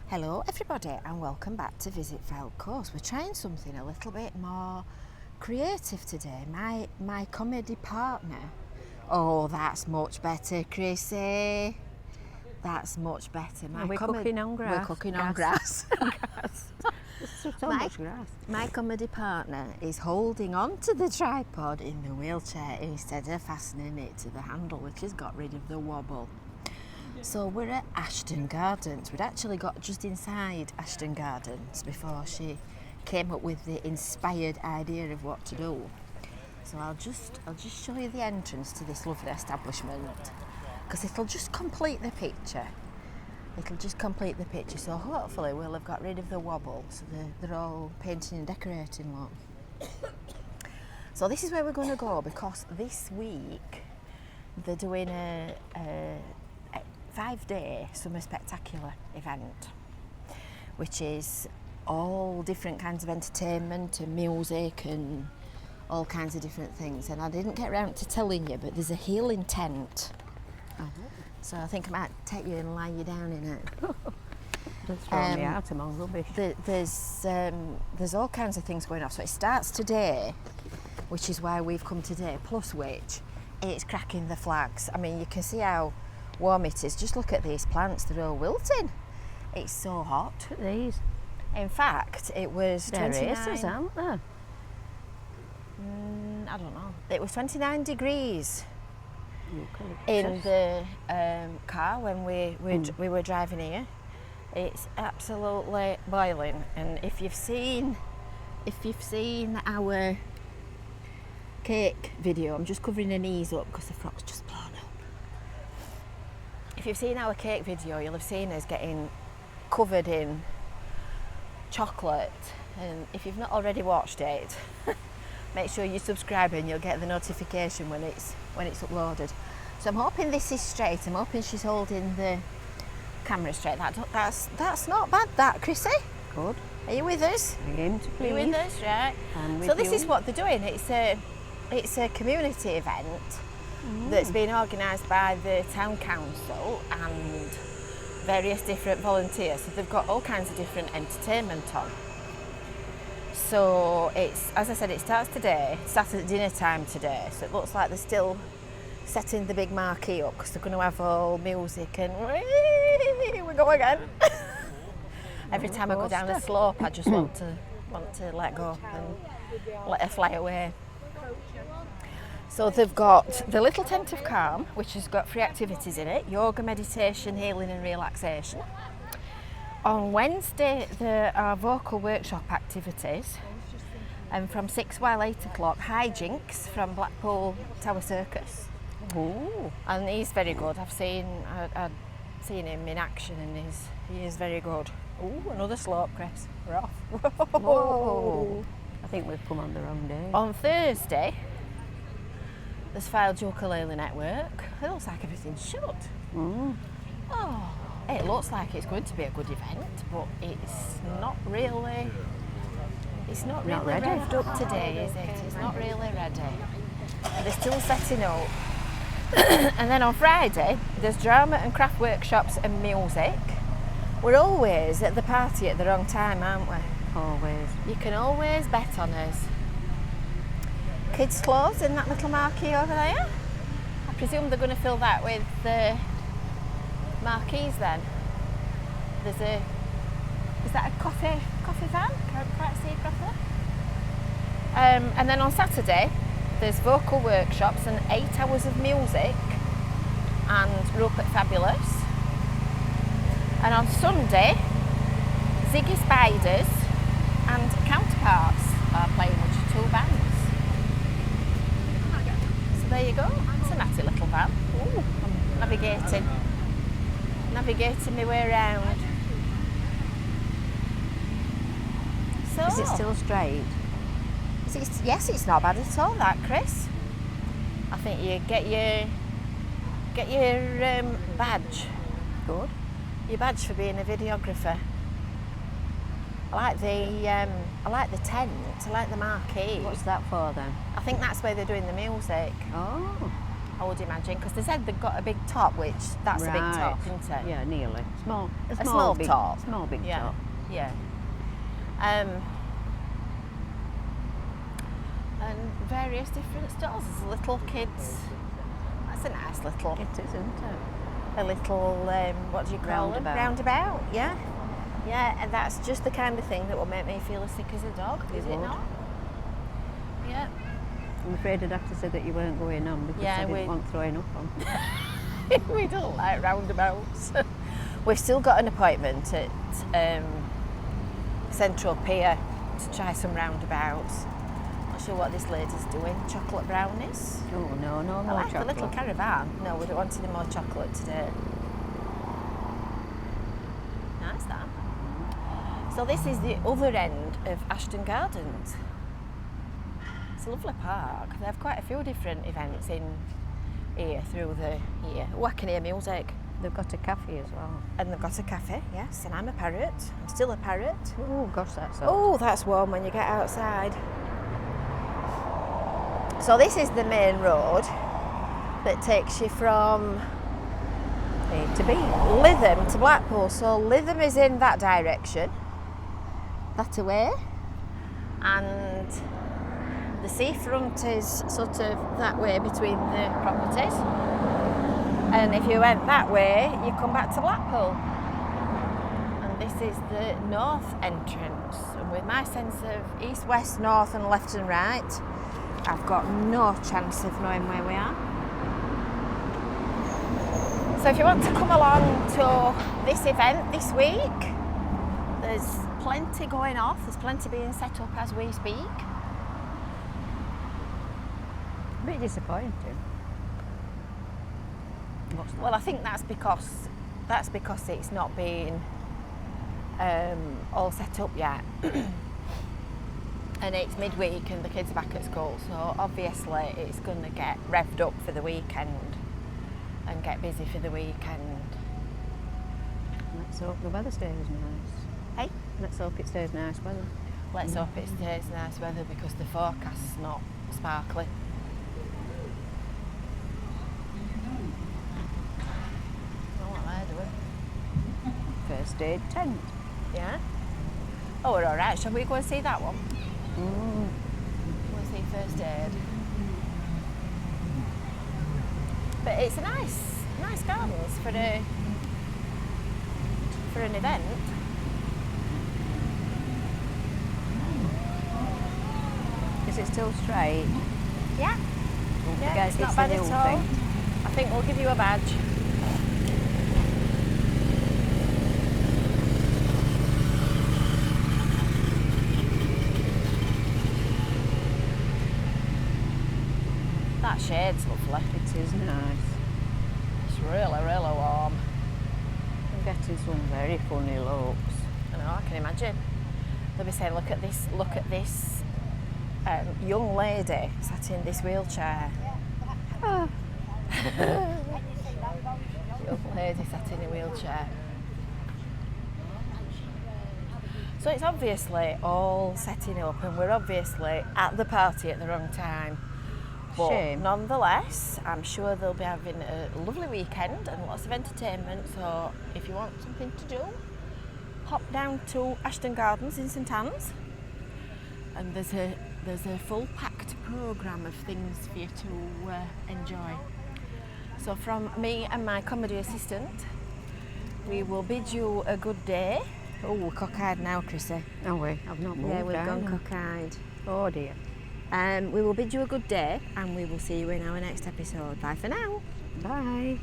Hello everybody and welcome back to Visit FYLDE Coast. We're trying something a little bit more creative today. My comedy partner. Oh, that's much better, Chrissy. That's much better. We're cooking on grass. We're cooking on grass. There's so much grass. My comedy partner is holding on to the tripod in the wheelchair instead of fastening it to the handle, which has got rid of the wobble. So we're at Ashton Gardens. We'd actually got just inside Ashton Gardens before she came up with the inspired idea of what to do. So I'll just show you the entrance to this lovely establishment because it'll just complete the picture. So hopefully we'll have got rid of the wobble. So they're all painting and decorating lot. So this is where we're going to go because this week they're doing a 5-day summer spectacular event, which is all different kinds of entertainment and music and all kinds of different things. And I didn't get around to telling you, but there's a healing tent. So I think I might take you and lie you down in it. Don't throw me out among rubbish. There's all kinds of things going on. So it starts today, which is why we've come today, plus which it's cracking the flags. I mean, you can see how warm it is. Just look at these plants, they're all wilting. It's so hot. Look at these. In fact, it was 29... Races, aren't there? I don't know. It was 29 degrees in the car when we were driving here. It's absolutely boiling, and if you've seen our cake video, I'm just covering her knees up because the frock's just blown up. If you've seen our cake video, you'll have seen us getting covered in chocolate, and if you've not already watched it, make sure you subscribe and you'll get the notification when it's uploaded. So I'm hoping this is straight. I'm hoping she's holding the camera straight. That's not bad, that, Chrissy. Good. Are you with us? I aim to please. Are you with us, right? So this is what they're doing. It's a community event that's been organised by the town council and various different volunteers. So they've got all kinds of different entertainment on. So it's, as I said, it starts today. It starts at dinner time today. So it looks like they're still setting the big marquee up because they're going to have all music and we go again. Every time I go down the slope, I just want to let go and let her fly away. So they've got the little tent of calm, which has got free activities in it: yoga, meditation, healing and relaxation. On Wednesday there are vocal workshop activities, and from 6 while 8 o'clock hijinks from Blackpool Tower Circus. Ooh. And he's very good. I've seen him in action and he is very good. Ooh, another slope, Chris. We're off. Whoa. I think we've come on the wrong day. On Thursday there's FYLDE Ukulele Network. It looks like everything's shut. Oh, it looks like it's going to be a good event, but it's not really ready. revved up today, is it? It's not really ready. They're still setting up. And then on Friday there's drama and craft workshops and music. We're always at the party at the wrong time, aren't we? Always. You can always bet on us. Kids' clothes in that little marquee over there. I presume they're going to fill that with marquees then. Is that a coffee van? Can't quite see it properly. And then on Saturday there's vocal workshops and 8 hours of music and Rupert Fabulous. And on Sunday Ziggy Spiders and Counterparts are playing, which are 2 bands. So there you go. It's a natty little van. Ooh, I'm navigating my way around. So, is it still straight? Yes, it's not bad at all, that, Chris. I think you get your badge. Good. Your badge for being a videographer. I like the tent. I like the marquee. What's that for then? I think that's where they're doing the music. Oh. I would imagine, because they said they've got a big top, which that's a big top, isn't it? Yeah, nearly. A small big, top. Small big top. Yeah. And various different stalls. There's little kids. That's a nice little. It is, isn't it? A little what do you call them? Roundabout. Yeah. Yeah, and that's just the kind of thing that will make me feel as sick as a dog, is it not? Yeah. I'm afraid I'd have to say that you weren't going on because I didn't want throwing up on. We don't like roundabouts. We've still got an appointment at Central Pier to try some roundabouts. Not sure what this lady's doing. Chocolate brownies. Oh no, no more chocolate. The little caravan. No, we don't want any more chocolate today. Nice that. So this is the other end of Ashton Gardens. It's a lovely park. They have quite a few different events in here through the year. Oh, I can hear music. They've got a cafe as well. And they've got a cafe, yes, and I'm a parrot. I'm still a parrot. Oh gosh, that's hot. Oh, that's warm when you get outside. So this is the main road that takes you from A to B. Lytham to Blackpool. So Lytham is in that direction, that away, and the seafront is sort of that way between the properties. And if you went that way, you come back to Blackpool. And this is the north entrance. And with my sense of east, west, north and left and right, I've got no chance of knowing where we are. So if you want to come along to this event this week, there's plenty going off. There's plenty being set up as we speak. A bit disappointing. Well, I think that's because it's not been all set up yet, and it's midweek and the kids are back at school. So obviously it's going to get revved up for the weekend and get busy for the weekend. Let's hope the weather stays nice. Hey, let's hope it stays nice weather. Let's hope it stays nice weather because the forecast's not sparkly. First aid tent. Yeah? Oh, we're all right. Shall we go and see that one? Mm. Go and see first aid. But it's a nice gardens for an event. Is it still straight? Yeah. Don't Yeah, forget it's not bad at all. I think we'll give you a badge. That shade's lovely. It is nice. It's really, really warm. I'm getting some very funny looks. I know, I can imagine. They'll be saying, look at this young lady sat in this wheelchair. Oh. Young lady sat in a wheelchair. So it's obviously all setting up and we're obviously at the party at the wrong time. But Shame. nonetheless, I'm sure they'll be having a lovely weekend and lots of entertainment. So if you want something to do, hop down to Ashton Gardens in St Anne's. And there's a full packed programme of things for you to enjoy. So from me and my comedy assistant, we will bid you a good day. Oh, we're cockeyed now, Chrissy. Oh wait, I've not moved. Yeah, we've down. gone cockeyed. Oh dear. We will bid you a good day and we will see you in our next episode. Bye for now. Bye.